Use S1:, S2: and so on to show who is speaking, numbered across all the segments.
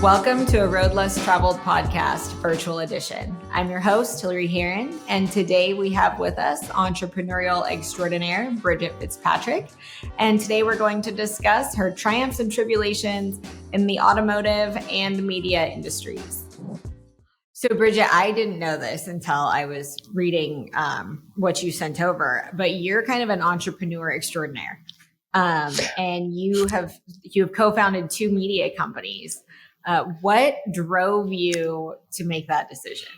S1: Welcome to a Road Less Traveled podcast, virtual edition. I'm your host, Hilary Haron, and today we have with us entrepreneurial extraordinaire, Bridget Fitzpatrick. And today we're going to discuss her triumphs and tribulations in the automotive and media industries. So Bridget, I didn't know this until I was reading what you sent over, but you're kind of an entrepreneur extraordinaire. And you have co-founded 2 media companies. What drove you to make that decision?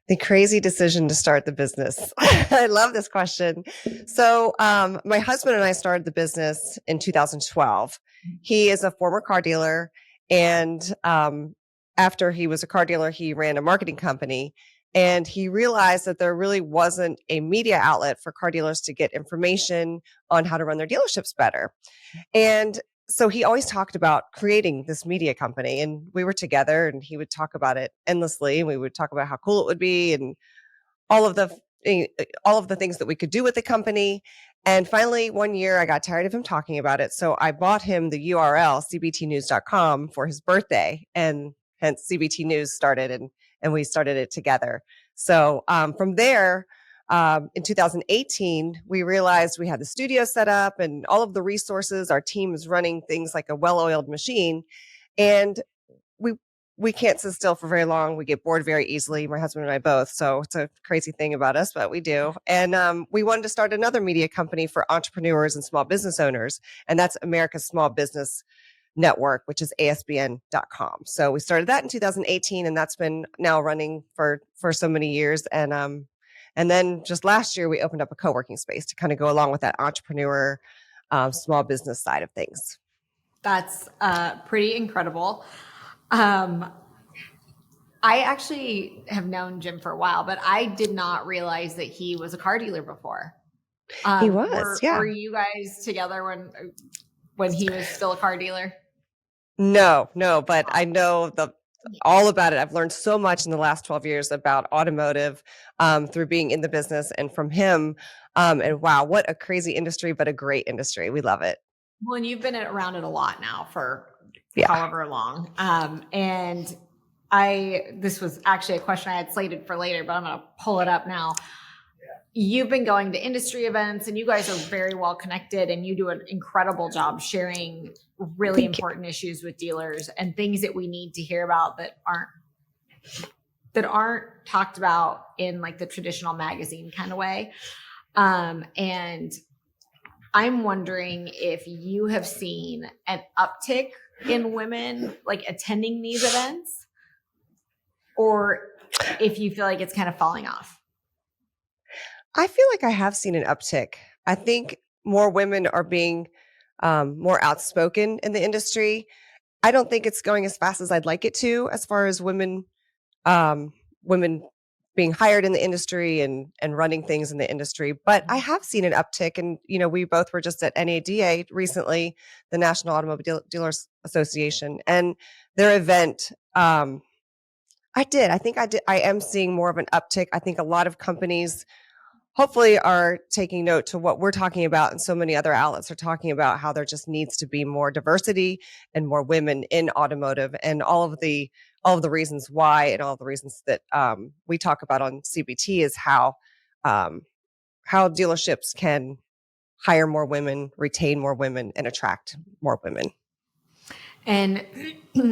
S2: The crazy decision to start the business. I love this question. So my husband and I started the business in 2012. He is a former car dealer. And after he was a car dealer, he ran a marketing company. And he realized that there really wasn't a media outlet for car dealers to get information on how to run their dealerships better. And so he always talked about creating this media company, and we were together and he would talk about it endlessly. And we would talk about how cool it would be and all of the things that we could do with the company. And finally, one year I got tired of him talking about it. So I bought him the URL, cbtnews.com, for his birthday, and hence CBT News started, and we started it together. So from there, in 2018, we realized we had the studio set up and all of the resources. Our team is running things like a well-oiled machine, and we can't sit still for very long. We get bored very easily, my husband and I both. So it's a crazy thing about us, but we do. And we wanted to start another media company for entrepreneurs and small business owners, and that's America's Small Business Network, which is ASBN.com. So we started that in 2018, and that's been now running for so many years. And then just last year, we opened up a co-working space to kind of go along with that entrepreneur, small business side of things.
S1: That's pretty incredible. I actually have known Jim for a while, but I did not realize that he was a car dealer before.
S2: He was, yeah.
S1: Were you guys together when he was still a car dealer?
S2: No, but I know all about it. I've learned so much in the last 12 years about automotive through being in the business and from him. And wow, what a crazy industry, but a great industry. We love it.
S1: Well, and you've been around it a lot now for however long. And this was actually a question I had slated for later, but I'm going to pull it up now. You've been going to industry events, and you guys are very well connected, and you do an incredible job sharing really important issues with dealers and things that we need to hear about that aren't talked about in like the traditional magazine kind of way. And I'm wondering if you have seen an uptick in women like attending these events, or if you feel like it's kind of falling off.
S2: I feel like I have seen an uptick. I think more women are being more outspoken in the industry. I don't think it's going as fast as I'd like it to, as far as women being hired in the industry and running things in the industry. But I have seen an uptick. And, we both were just at NADA recently, the National Automobile Dealers Association, and their event. I am seeing more of an uptick. I think a lot of companies hopefully are taking note to what we're talking about, and so many other outlets are talking about how there just needs to be more diversity and more women in automotive, and all of the reasons why, and all of the reasons that we talk about on CBT is how dealerships can hire more women, retain more women, and attract more women.
S1: And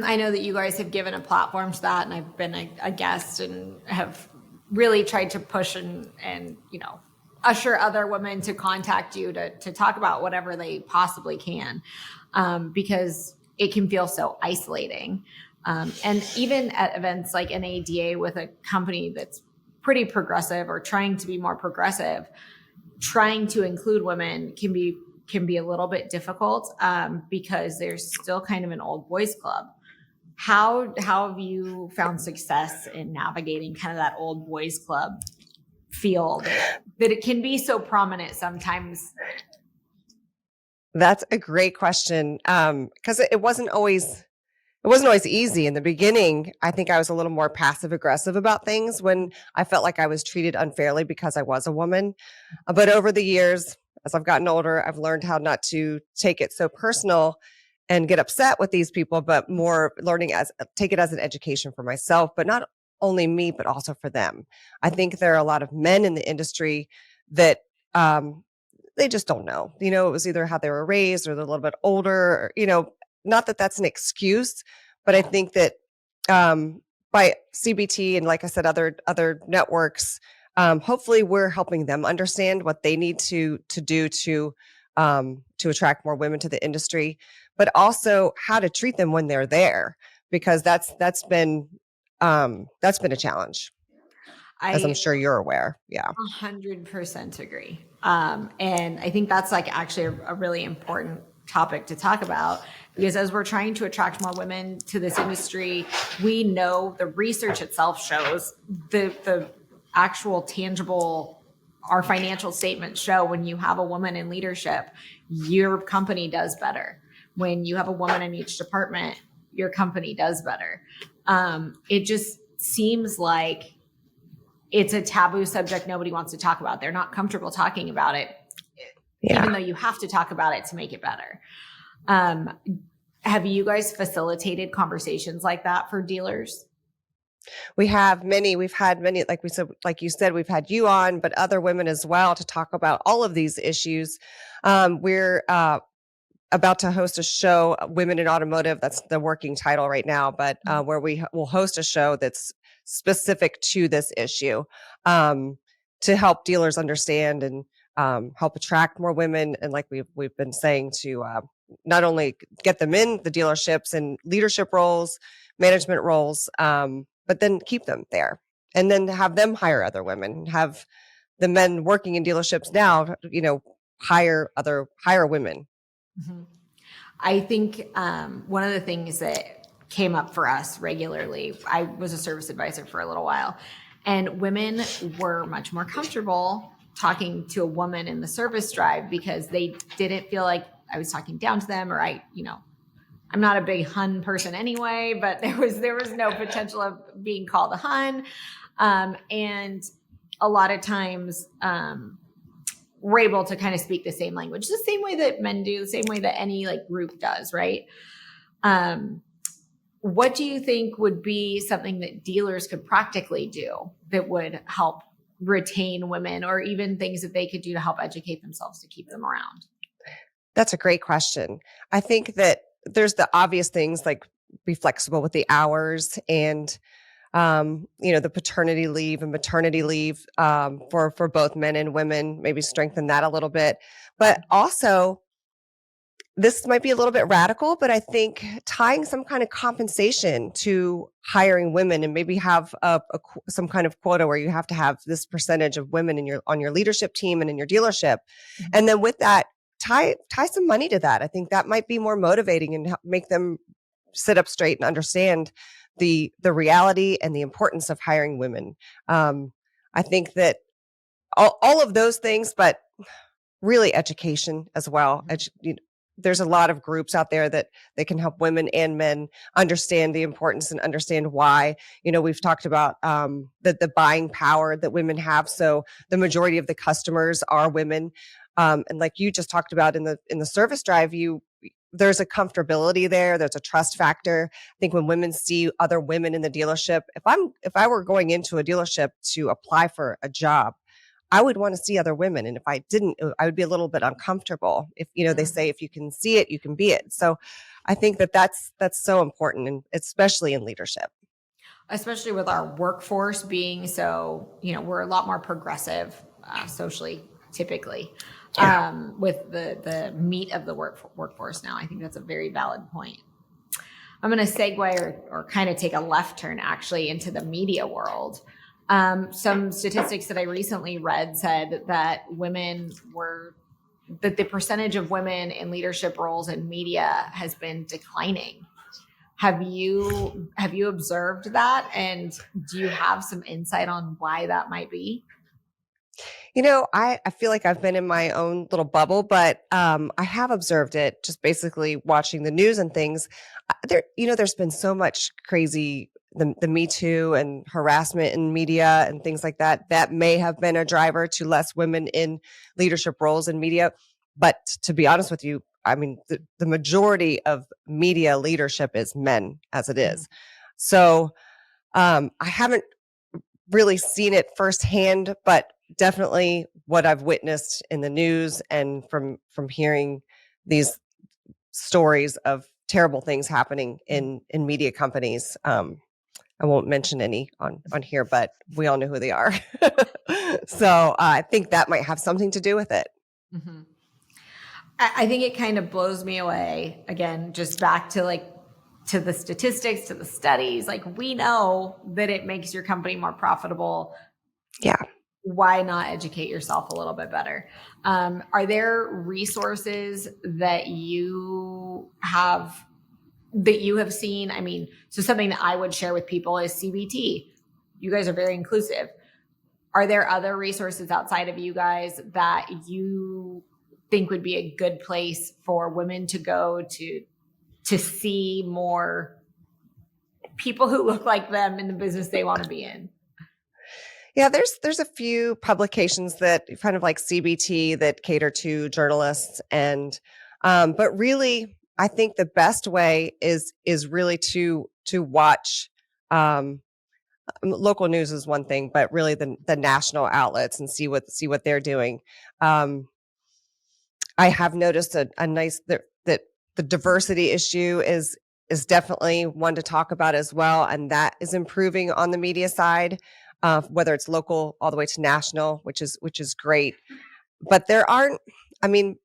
S1: I know that you guys have given a platform to that, and I've been a guest and have really tried to push and usher other women to contact you to talk about whatever they possibly can, because it can feel so isolating. And even at events like NADA with a company that's pretty progressive or trying to be more progressive, trying to include women can be a little bit difficult because there's still kind of an old boys club. How have you found success in navigating kind of that old boys club feel that it can be so prominent sometimes?
S2: That's a great question. Because it wasn't always easy in the beginning. I think I was a little more passive aggressive about things when I felt like I was treated unfairly because I was a woman. But over the years, as I've gotten older, I've learned how not to take it so personal and get upset with these people, but more learning take it as an education for myself, but not only me, but also for them. I think there are a lot of men in the industry that, they just don't know, it was either how they were raised or they're a little bit older, or, not that that's an excuse, but I think that, by CBT and, like I said, other networks, hopefully we're helping them understand what they need to do to attract more women to the industry, but also how to treat them when they're there, because that's been a challenge, as I'm
S1: I
S2: sure you're aware. Yeah.
S1: 100% agree. And I think that's like actually a really important topic to talk about, because as we're trying to attract more women to this industry, we know the research itself shows the actual tangible, our financial statements show when you have a woman in leadership, your company does better. When you have a woman in each department, your company does better. It just seems like it's a taboo subject nobody wants to talk about. They're not comfortable talking about it, even though you have to talk about it to make it better. Have you guys facilitated conversations like that for dealers?
S2: We have many. We've had many, like you said, we've had you on, but other women as well, to talk about all of these issues. We're about to host a show, Women in Automotive. That's the working title right now, but where we will host a show that's specific to this issue, to help dealers understand and help attract more women. And like we've been saying, to not only get them in the dealerships and leadership roles, management roles, but then keep them there, and then have them hire other women, have the men working in dealerships now, hire women.
S1: Mm-hmm. I think one of the things that came up for us regularly, I was a service advisor for a little while, and women were much more comfortable talking to a woman in the service drive because they didn't feel like I was talking down to them, or I'm not a big hun person anyway, but there was no potential of being called a hun. And a lot of times we're able to kind of speak the same language, the same way that men do, the same way that any group does, right? What do you think would be something that dealers could practically do that would help retain women, or even things that they could do to help educate themselves to keep them around?
S2: That's a great question. I think that there's the obvious things, like be flexible with the hours, and the paternity leave and maternity leave for both men and women, maybe strengthen that a little bit. But also, this might be a little bit radical, but I think tying some kind of compensation to hiring women, and maybe have some kind of quota where you have to have this percentage of women on your leadership team and in your dealership. Mm-hmm. And then with that, tie some money to that. I think that might be more motivating and make them sit up straight and understand the reality and the importance of hiring women. I think that all of those things, but really education as well. There's a lot of groups out there that they can help women and men understand the importance and understand why. We've talked about the buying power that women have. So the majority of the customers are women. And like you just talked about in the service drive, there's a comfortability there. There's a trust factor. I think when women see other women in the dealership, if I were going into a dealership to apply for a job, I would want to see other women. And if I didn't, I would be a little bit uncomfortable. If, they say, if you can see it, you can be it. So I think that's so important, and especially in leadership. Especially with our workforce being so, we're a lot more progressive socially, typically. Yeah. With the meat of the workforce now. I think that's a very valid point. I'm going to segue or kind of take a left turn actually into the media world. Some statistics that I recently read said that the percentage of women in leadership roles in media has been declining. Have you observed that? And do you have some insight on why that might be? I feel like I've been in my own little bubble, but I have observed it just basically watching the news and things. There's been so much crazy, the Me Too and harassment in media and things like that. That may have been a driver to less women in leadership roles in media. But to be honest with you, I mean, the majority of media leadership is men as it is. So I haven't really seen it firsthand, but definitely what I've witnessed in the news and from hearing these stories of terrible things happening in media companies. I won't mention any on here, but we all know who they are. So I think that might have something to do with it.
S1: Mm-hmm. I think it kind of blows me away. Again, just back to like to the statistics, to the studies. Like we know that it makes your company more profitable.
S2: Yeah.
S1: Why not educate yourself a little bit better? Are there resources that you have seen? I mean, so something that I would share with people is CBT. You guys are very inclusive. Are there other resources outside of you guys that you think would be a good place for women to go to see more people who look like them in the business they want to be in?
S2: Yeah, there's a few publications that kind of like CBT that cater to journalists, and but really, I think the best way is really to watch. Local news is one thing, but really the national outlets and see what they're doing. I have noticed a nice that the diversity issue is definitely one to talk about as well, and that is improving on the media side. Whether it's local all the way to national, which is great. But there aren't, I mean,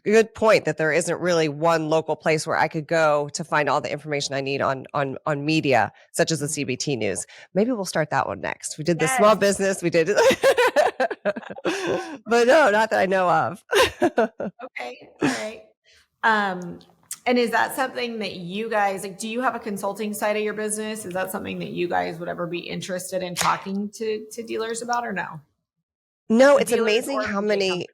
S2: good point that there isn't really one local place where I could go to find all the information I need on media, such as the CBT news. Maybe we'll start that one next. We did the small business, we did but no, not that I know of.
S1: Okay. All right. And is that something that you guys like? Do you have a consulting side of your business? Is that something that you guys would ever be interested in talking to dealers about, or no?
S2: No, it's amazing how many.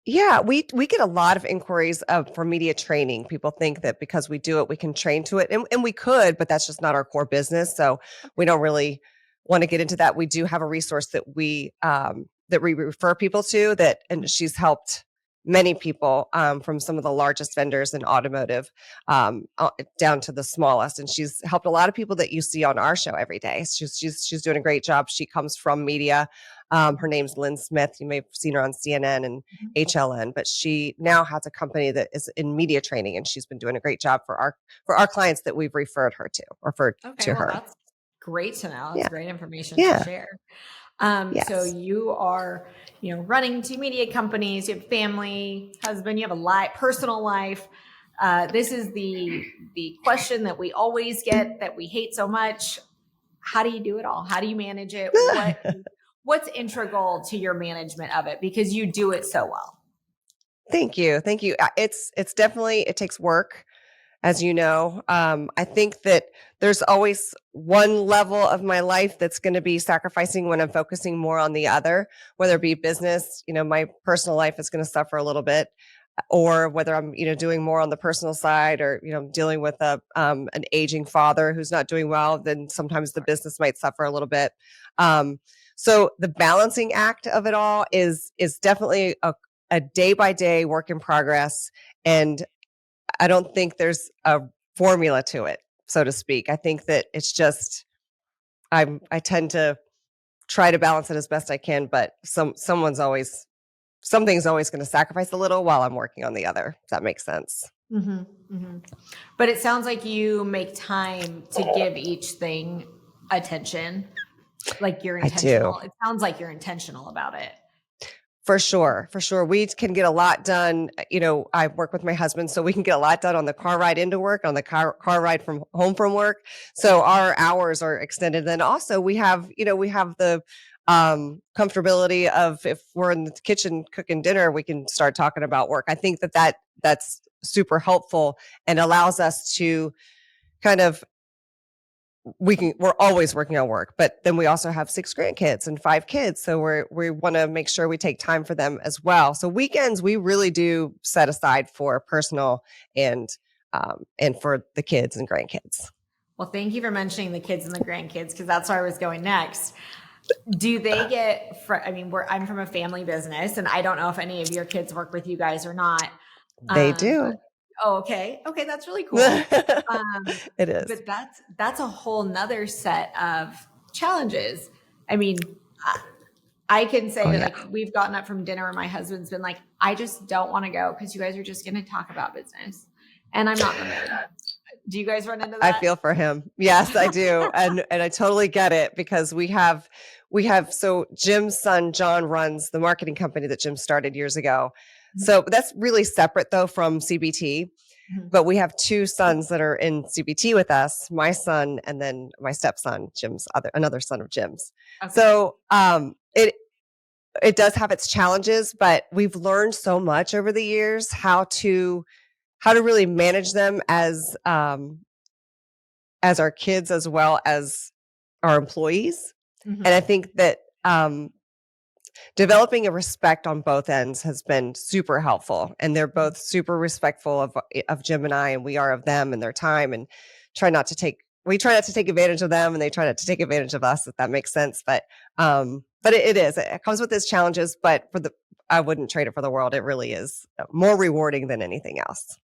S2: Yeah, we get a lot of inquiries for media training. People think that because we do it, we can train to it, and we could, but that's just not our core business. So we don't really want to get into that. We do have a resource that we refer people to and she's helped many people from some of the largest vendors in automotive down to the smallest, and she's helped a lot of people that you see on our show every day. She's doing a great job. She comes from media. Her name's Lynn Smith. You may have seen her on CNN and HLN, but she now has a company that is in media training, and she's been doing a great job for our clients that we've referred her to her.
S1: That's great to know. That's great information to share.
S2: Yes.
S1: So you are, running two media companies, you have family, husband, you have a personal life. This is the question that we always get that we hate so much. How do you do it all? How do you manage it? What's integral to your management of it? Because you do it so well.
S2: Thank you. It's definitely, it takes work. As you know, I think that there's always one level of my life that's going to be sacrificing when I'm focusing more on the other, whether it be business, my personal life is going to suffer a little bit, or whether I'm, doing more on the personal side, or, dealing with an aging father who's not doing well, then sometimes the business might suffer a little bit. So the balancing act of it all is definitely a day by day work in progress. And I don't think there's a formula to it, so to speak. I think that it's just, I tend to try to balance it as best I can, but something's always going to sacrifice a little while I'm working on the other. If that makes sense.
S1: Mm-hmm, mm-hmm. But it sounds like you make time to give each thing attention. Like you're intentional.
S2: I do.
S1: It sounds like you're intentional about it.
S2: For sure. We can get a lot done. I work with my husband, so we can get a lot done on the car ride into work, on the car ride from home from work. So our hours are extended. Then also we have the comfortability of, if we're in the kitchen cooking dinner, we can start talking about work. I think that's super helpful and allows us to kind of, we're always working on work, but then we also have 6 grandkids and 5 kids. So we want to make sure we take time for them as well. So weekends, we really do set aside for personal and for the kids and grandkids.
S1: Well, thank you for mentioning the kids and the grandkids, because that's where I was going next. Do they get, I mean, I'm from a family business and I don't know if any of your kids work with you guys or not.
S2: They
S1: But,
S2: do.
S1: oh, okay. Okay. That's really cool. Um,
S2: It is.
S1: but that's a whole nother set of challenges. I mean, I can
S2: Oh
S1: say
S2: yeah.
S1: like we've gotten up from dinner and my husband's been like, I just don't want to go because you guys are just going to talk about business and I'm not in the mood. Do you guys run into
S2: I
S1: that?
S2: feel for him. Yes, I do. And I totally get it because so Jim's son John runs the marketing company that Jim started years ago. So that's really separate though from CBT.
S1: Mhm.
S2: But we have two sons that are in CBT with us, my son and then my stepson, another son of Jim's.
S1: Okay.
S2: So it does have its challenges, but we've learned so much over the years how to really manage them as our kids as well as our employees.
S1: Mhm.
S2: And I think that developing a respect on both ends has been super helpful. And they're both super respectful of Jim and I, and we are of them and their time, and we try not to take advantage of them and they try not to take advantage of us, if that makes sense. But it comes with its challenges, but I wouldn't trade it for the world. It really is more rewarding than anything else.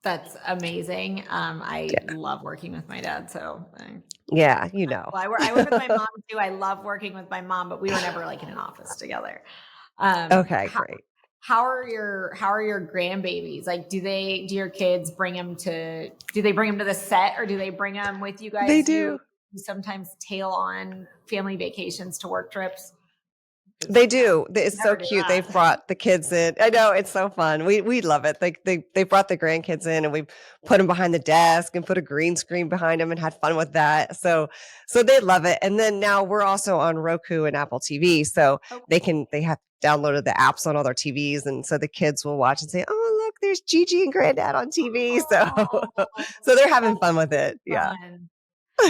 S1: That's amazing. I love working with my dad. So,
S2: Yeah,
S1: well, I work with my mom too. I love working with my mom, but we were never like in an office together.
S2: Okay, great.
S1: How are your grandbabies? Like, do your kids bring them to the set or do they bring them with you guys?
S2: They do.
S1: You sometimes tail on family vacations to work trips.
S2: They do. It's so
S1: do
S2: cute.
S1: that.
S2: They've brought the kids in. I know, it's so fun. We love it. They brought the grandkids in and we put them behind the desk and put a green screen behind them and had fun with that. So they love it. And then now we're also on Roku and Apple TV. So they have downloaded the apps on all their TVs. And so the kids will watch and say, oh, look, there's Gigi and Granddad on TV. So they're having fun with it. Yeah.
S1: Fun.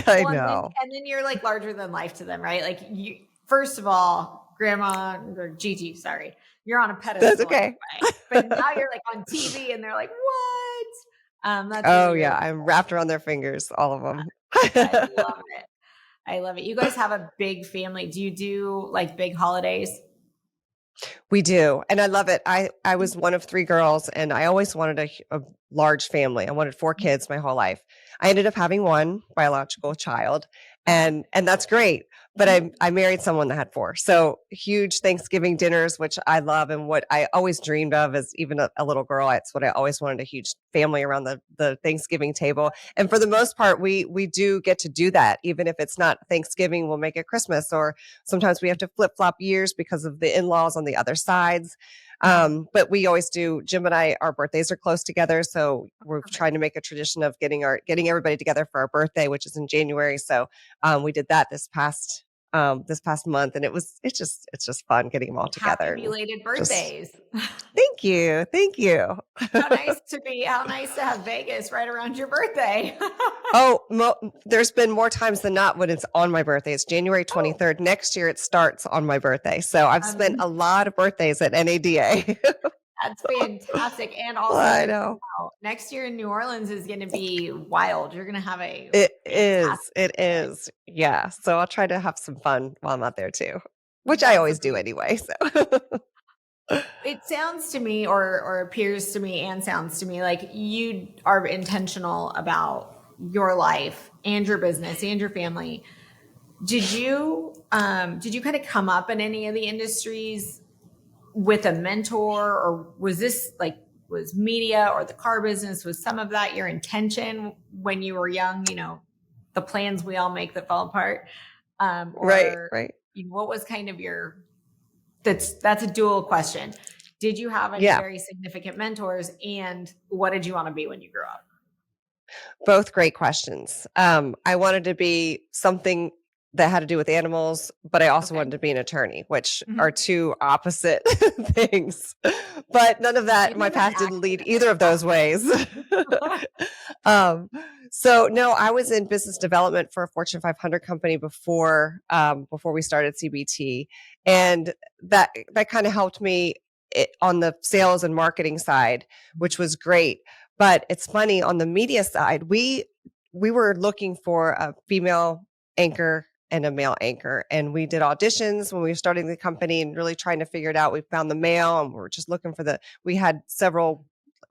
S2: I
S1: Well,
S2: know.
S1: and then you're like larger than life to them, right? Like first of all, Grandma or Gigi, sorry, you're on a pedestal.
S2: That's okay.
S1: But now you're like on TV and they're like, what? That's
S2: really yeah. I'm wrapped around their fingers, all of them.
S1: I love it. I love it. You guys have a big family. Do you do like big holidays?
S2: We do. And I love it. I was one of 3 girls and I always wanted a large family. I wanted 4 kids my whole life. I ended up having 1 biological child and that's great. But I married someone that had 4. So huge Thanksgiving dinners, which I love. And what I always dreamed of as even a little girl, it's what I always wanted, a huge family around the Thanksgiving table. And for the most part, we do get to do that. Even if it's not Thanksgiving, we'll make it Christmas, or sometimes we have to flip flop years because of the in-laws on the other sides. But we always do. Jim and I, our birthdays are close together. So we're trying to make a tradition of getting everybody together for our birthday, which is in January. So we did that this past month, and it's just fun getting them all together.
S1: Happy belated birthdays.
S2: Thank you.
S1: How nice to have Vegas right around your birthday.
S2: There's been more times than not when it's on my birthday. It's January 23rd. Next year it starts on my birthday. So I've spent a lot of birthdays at NADA.
S1: That's fantastic. And also,
S2: I know.
S1: Next year in New Orleans is going to be wild. You're going to have
S2: It is. Yeah. So I'll try to have some fun while I'm out there too, which I always do anyway. So
S1: it sounds to me or appears to me and sounds to me like you are intentional about your life and your business and your family. Did you kind of come up in any of the industries with a mentor, or was this was media or the car business, was some of that your intention when you were young, the plans we all make that fall apart?
S2: Right.
S1: What was kind of that's a dual question. Did you have any very significant mentors, and what did you want to be when you grew up?
S2: Both great questions. I wanted to be something that had to do with animals, but I also wanted to be an attorney, which are two opposite things. But none of that, my path didn't lead either of those ways. So no, I was in business development for a Fortune 500 company before we started CBT. And that kind of helped me on the sales and marketing side, which was great. But it's funny, on the media side, we were looking for a female anchor and a male anchor. And we did auditions when we were starting the company and really trying to figure it out. We found the male and we were just looking for we had several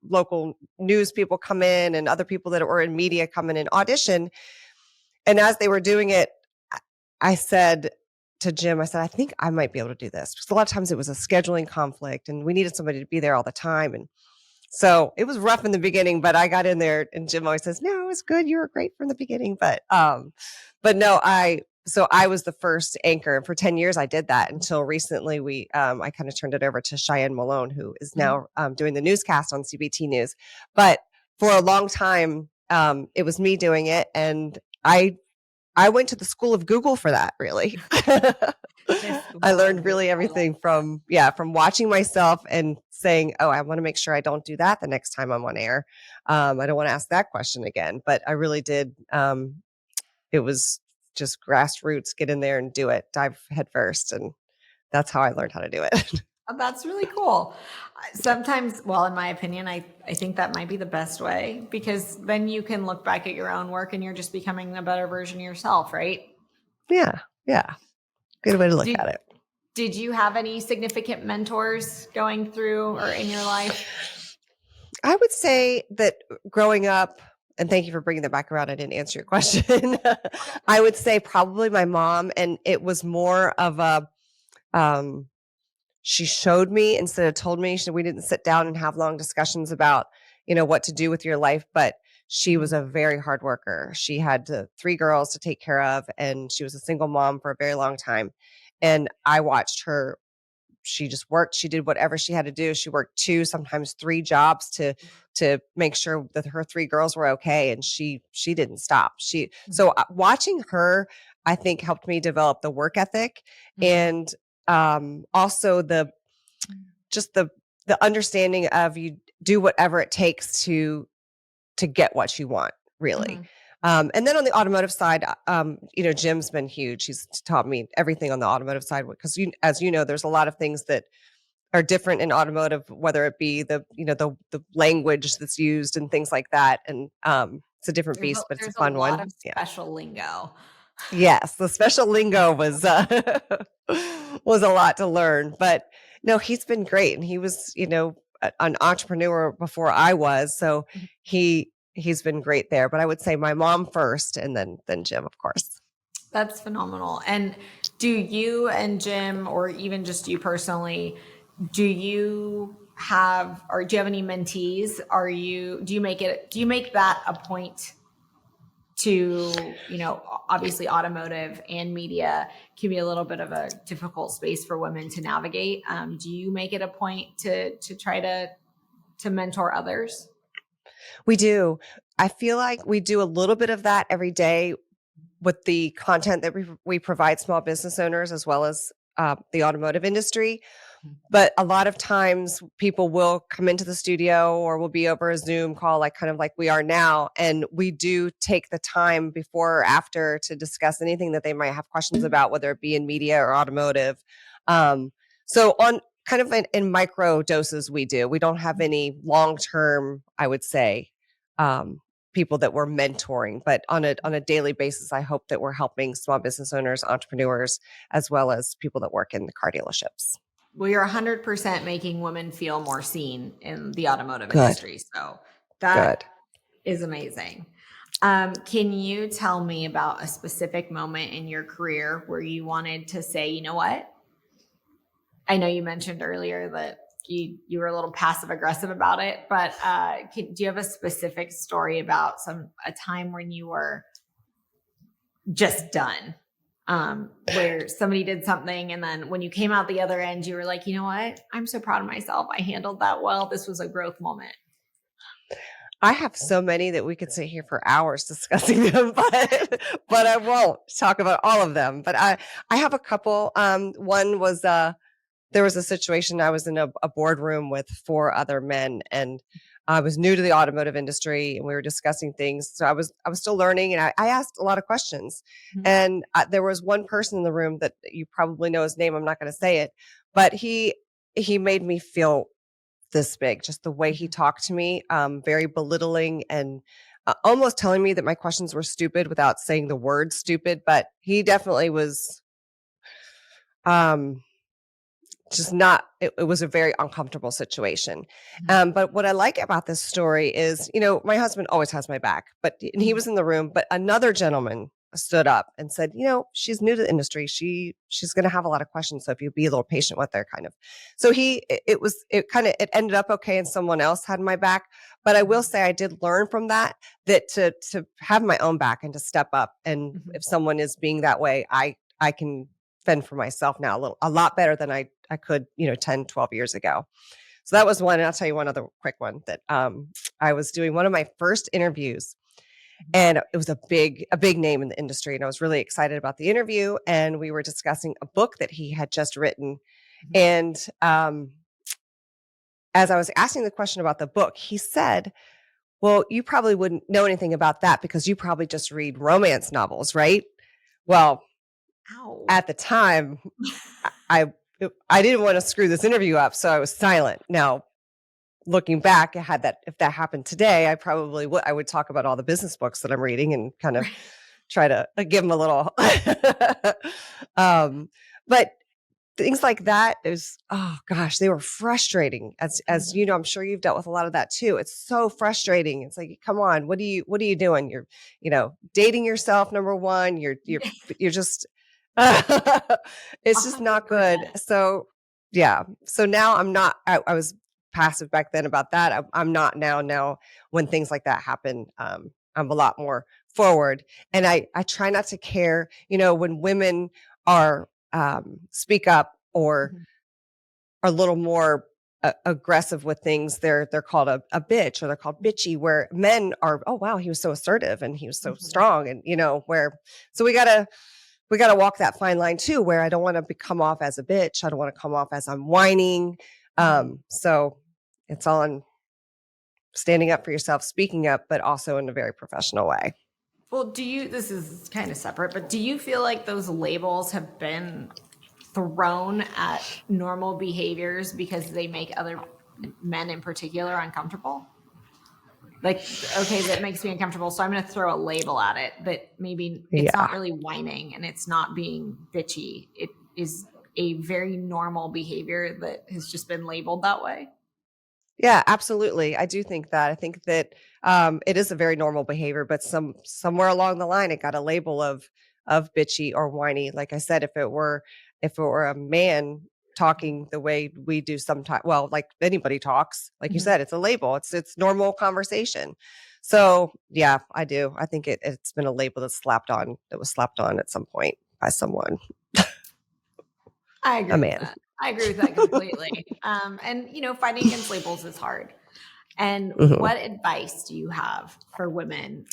S2: local news people come in and other people that were in media come in and audition. And as they were doing it, I said to Jim, I said, I think I might be able to do this, because a lot of times it was a scheduling conflict and we needed somebody to be there all the time. And so it was rough in the beginning, but I got in there and Jim always says, no, it's good. You were great from the beginning. But no, so I was the first anchor, and for 10 years I did that until recently I kind of turned it over to Cheyenne Malone, who is now doing the newscast on CBT News. But for a long time, it was me doing it. And I went to the school of Google for that, really. I learned really everything from watching myself and saying, oh, I want to make sure I don't do that the next time I'm on air. I don't want to ask that question again, but I really did. It was just grassroots, get in there and do it, dive head first. And that's how I learned how to do it.
S1: Oh, that's really cool. Sometimes, well, in my opinion, I think that might be the best way, because then you can look back at your own work and you're just becoming a better version of yourself, right?
S2: Yeah. Good way to look at it.
S1: Did you have any significant mentors going through or in your life?
S2: I would say that growing up, and thank you for bringing that back around. I didn't answer your question. I would say probably my mom, and it was more of a, she showed me instead of told me. We didn't sit down and have long discussions about, what to do with your life, but she was a very hard worker. She had 3 girls to take care of, and she was a single mom for a very long time. And I watched her. She just worked. She did whatever she had to do. She worked 2, sometimes 3 jobs to make sure that her 3 girls were okay. And she didn't stop. So watching her, I think, helped me develop the work ethic, and also the understanding of you do whatever it takes to get what you want, really. And then on the automotive side, Jim's been huge. He's taught me everything on the automotive side, because as you know, there's a lot of things that are different in automotive, whether it be the language that's used and things like that. And it's a different beast, but it's a fun one.
S1: There's a lot of special lingo.
S2: Yes, the special lingo was was a lot to learn, but no, he's been great, and he was an entrepreneur before I was, so he's been great there. But I would say my mom first, and then Jim, of course.
S1: That's phenomenal. And do you and Jim, or even just you personally, do you have any mentees? Do you make that a point to, obviously automotive and media can be a little bit of a difficult space for women to navigate. Do you make it a point to try to mentor others?
S2: We do. I feel like we do a little bit of that every day with the content that we provide small business owners, as well as the automotive industry. But a lot of times people will come into the studio, or we'll be over a Zoom call, like we are now. And we do take the time before or after to discuss anything that they might have questions about, whether it be in media or automotive. So on kind of in micro doses, we don't have any long-term, I would say, people that we're mentoring, but on a daily basis, I hope that we're helping small business owners, entrepreneurs, as well as people that work in the car dealerships.
S1: Well, you're 100% making women feel more seen in the automotive industry. So that is amazing. Can you tell me about a specific moment in your career where you wanted to say, you know what? I know you mentioned earlier that you were a little passive aggressive about it, but do you have a specific story about a time when you were just done? Where somebody did something, and then when you came out the other end, you were like, you know what? I'm so proud of myself. I handled that well. This was a growth moment.
S2: I have so many that we could sit here for hours discussing them, but I won't talk about all of them. But I have a couple. One was there was a situation. I was in a boardroom with 4 other men, and I was new to the automotive industry, and we were discussing things. So I was still learning, and I asked a lot of questions. And there was one person in the room that you probably know his name. I'm not going to say it, but he made me feel this big, just the way he talked to me, very belittling. And almost telling me that my questions were stupid without saying the word stupid, but he definitely was just not, it was a very uncomfortable situation. But what I like about this story is, my husband always has my back, and he was in the room, but another gentleman stood up and said, she's new to the industry. She's going to have a lot of questions. So if you be a little patient with her, kind of. So it ended up okay. And someone else had my back, but I will say I did learn from that to have my own back and to step up. And if someone is being that way, I can fend for myself now a lot better than I could, 10, 12 years ago. So that was one. And I'll tell you one other quick one that I was doing one of my first interviews, and it was a big name in the industry. And I was really excited about the interview. And we were discussing a book that he had just written. And as I was asking the question about the book, he said, well, you probably wouldn't know anything about that because you probably just read romance novels, right? Well,
S1: Ow.
S2: At the time, I didn't want to screw this interview up, so I was silent. Now, looking back, if that happened today, I would talk about all the business books that I'm reading and kind of try to give them a little. But things like that oh gosh, they were frustrating. As you know, I'm sure you've dealt with a lot of that too. It's so frustrating. It's like, come on, what are you doing? You're, dating yourself. Number one, you're just. It's just not good. So yeah. So now I'm not, I was passive back then about that. I'm not now when things like that happen. I'm a lot more forward, and I try not to care, when women are, speak up or are a little more aggressive with things. They're called a bitch, or they're called bitchy, where men are, oh wow, he was so assertive and he was so strong. And so we gotta walk that fine line too, where I don't want to come off as a bitch. I don't want to come off as I'm whining. So it's on standing up for yourself, speaking up, but also in a very professional way.
S1: Well, this is kind of separate, but do you feel like those labels have been thrown at normal behaviors because they make other men in particular uncomfortable? Like, okay, that makes me uncomfortable, so I'm going to throw a label at it, but maybe it's not really whining and it's not being bitchy. It is a very normal behavior that has just been labeled that way.
S2: Yeah, absolutely. I do think that. I think that it is a very normal behavior, but somewhere along the line, it got a label of bitchy or whiny. Like I said, if it were a man talking the way we do sometimes, well, like anybody talks, like you said, it's a label. It's normal conversation. So yeah, I do. I think it's been a label that was slapped on at some point by someone.
S1: I agree with that. I agree with that completely. And fighting against labels is hard. And what advice do you have for women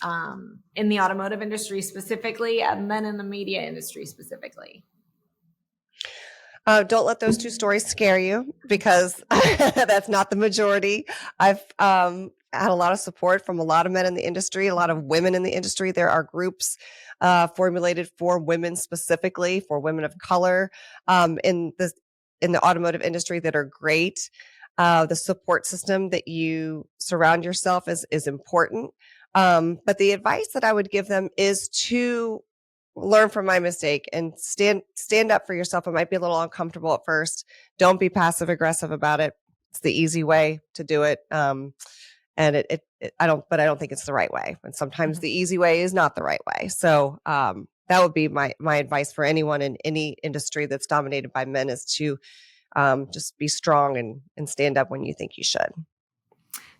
S1: in the automotive industry specifically, and then in the media industry specifically?
S2: Don't let those two stories scare you, because that's not the majority. I've had a lot of support from a lot of men in the industry, a lot of women in the industry. There are groups formulated for women, specifically for women of color, in the automotive industry, that are great. The support system that you surround yourself is important. But the advice that I would give them is to learn from my mistake and stand up for yourself. It might be a little uncomfortable at first. Don't be passive aggressive about it. It's the easy way to do it. And I don't think it's the right way. And sometimes the easy way is not the right way. So, that would be my advice for anyone in any industry that's dominated by men, is to, just be strong and stand up when you think you should.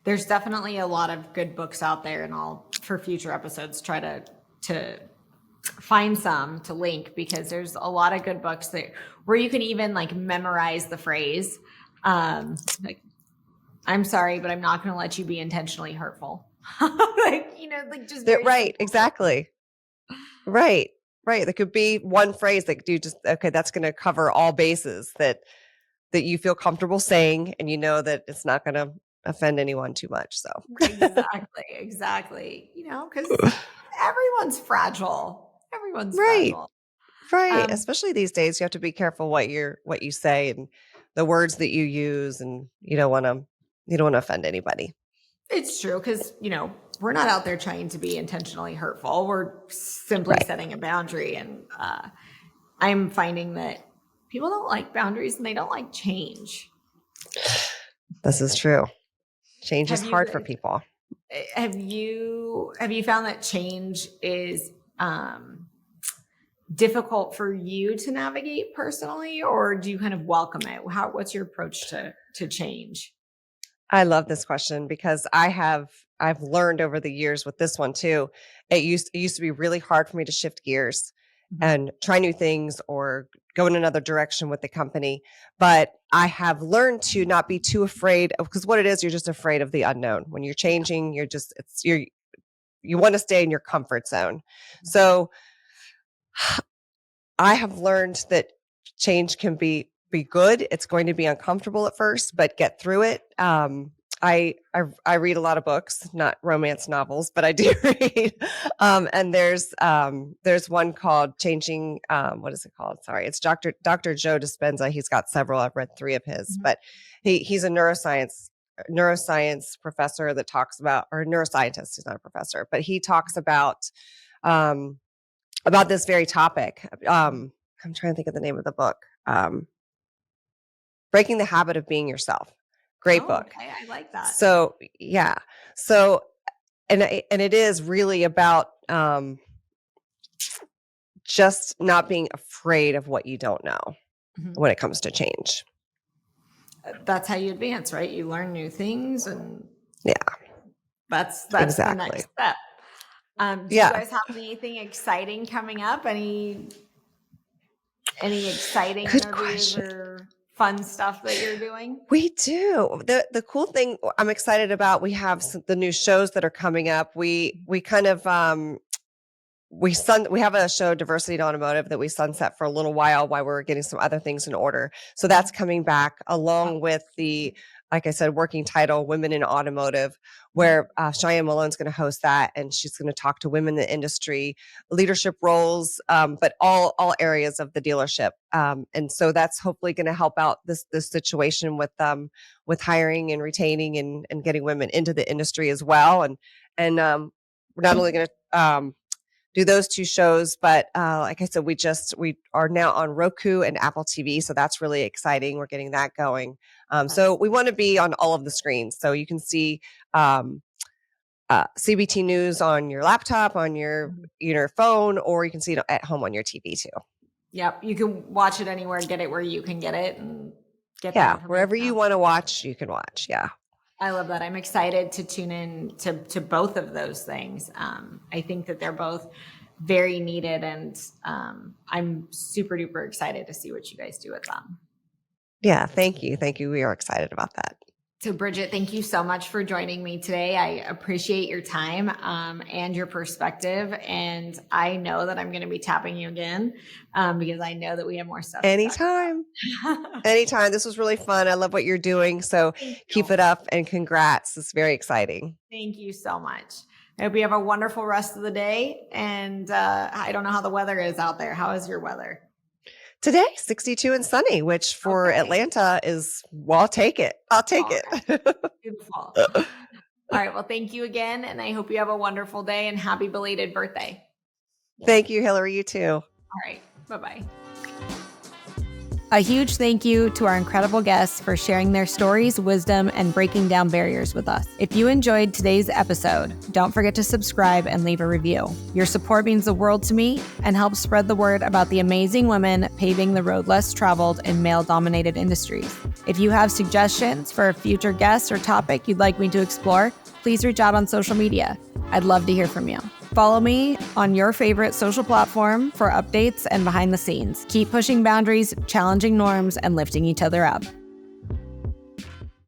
S1: There's definitely a lot of good books out there, and I'll, for future episodes, try to find some to link, because there's a lot of good books where you can even like memorize the phrase, like, I'm sorry, but I'm not going to let you be intentionally hurtful. Just
S2: right. Exactly. Right. There could be one phrase that that's going to cover all bases that you feel comfortable saying, and that it's not going to offend anyone too much. So
S1: exactly. Because everyone's fragile. Everyone's fragile.
S2: Right. Especially these days, you have to be careful what you say and the words that you use, and you don't want to offend anybody.
S1: It's true, because we're not out there trying to be intentionally hurtful. We're simply
S2: Right.
S1: setting a boundary. And I'm finding that people don't like boundaries and they don't like change.
S2: This is true. Change is
S1: Have you
S2: hard for
S1: guys-
S2: people.
S1: Have you found that change is difficult for you to navigate personally, or do you kind of welcome it? What's your approach to change?
S2: I love this question because I've learned over the years with this one too. It used to be really hard for me to shift gears and try new things or go in another direction with the company. But I have learned to not be too afraid of, because what it is, you're just afraid of the unknown. When you're changing, you want to stay in your comfort zone. So I have learned that change can be good. It's going to be uncomfortable at first, but get through it. I read a lot of books, not romance novels, but I do read. And there's one called Changing. What is it called? Sorry, it's Dr. Joe Dispenza. He's got several. I've read 3 of his, but he's a neuroscience professor that talks about, or neuroscientist. He's not a professor, but he talks about this very topic. I'm trying to think of the name of the book. Breaking the Habit of Being Yourself. Great book.
S1: Okay, I like that.
S2: So yeah. So and it is really about just not being afraid of what you don't know when it comes to change.
S1: That's how you advance, right? You learn new things, and that's
S2: Exactly.
S1: the next step. Do you guys have anything exciting coming up? Any exciting
S2: Good
S1: interviews
S2: question.
S1: or fun stuff that you're doing?
S2: We do. The cool thing I'm excited about, we have the new shows that are coming up. We kind of we have a show, Diversity in Automotive, that we sunset for a little while we're getting some other things in order. So that's coming back along with the, like I said, working title, Women in Automotive, where Cheyenne Malone's going to host that. And she's going to talk to women in the industry, leadership roles, but all areas of the dealership. And so that's hopefully going to help out this situation with hiring and retaining and getting women into the industry as well. And we're not only going to do those 2 shows, but like I said, we are now on Roku and Apple TV, so that's really exciting. We're getting that going. So we want to be on all of the screens, so you can see CBT News on your laptop, on your phone, or you can see it at home on your TV too.
S1: Yep, you can watch it anywhere, get it where you can get it, and get
S2: wherever you want to watch, you can watch. Yeah.
S1: I love that. I'm excited to tune in to both of those things. I think that they're both very needed, and I'm super duper excited to see what you guys do with them.
S2: Yeah, thank you. We are excited about that.
S1: So Bridget, thank you so much for joining me today. I appreciate your time and your perspective. And I know that I'm going to be tapping you again because I know that we have more stuff.
S2: Anytime. Anytime. This was really fun. I love what you're doing. So keep it up and congrats. It's very exciting.
S1: Thank you so much. I hope you have a wonderful rest of the day. And I don't know how the weather is out there. How is your weather?
S2: Today, 62 and sunny, which for Atlanta is, well, I'll take it. it.
S1: Beautiful. All right. Well, thank you again. And I hope you have a wonderful day and happy belated birthday.
S2: Thank you, Hilary. You too.
S1: All right. Bye-bye. A huge thank you to our incredible guests for sharing their stories, wisdom, and breaking down barriers with us. If you enjoyed today's episode, don't forget to subscribe and leave a review. Your support means the world to me and helps spread the word about the amazing women paving the road less traveled in male-dominated industries. If you have suggestions for a future guest or topic you'd like me to explore, please reach out on social media. I'd love to hear from you. Follow me on your favorite social platform for updates and behind the scenes. Keep pushing boundaries, challenging norms, and lifting each other up.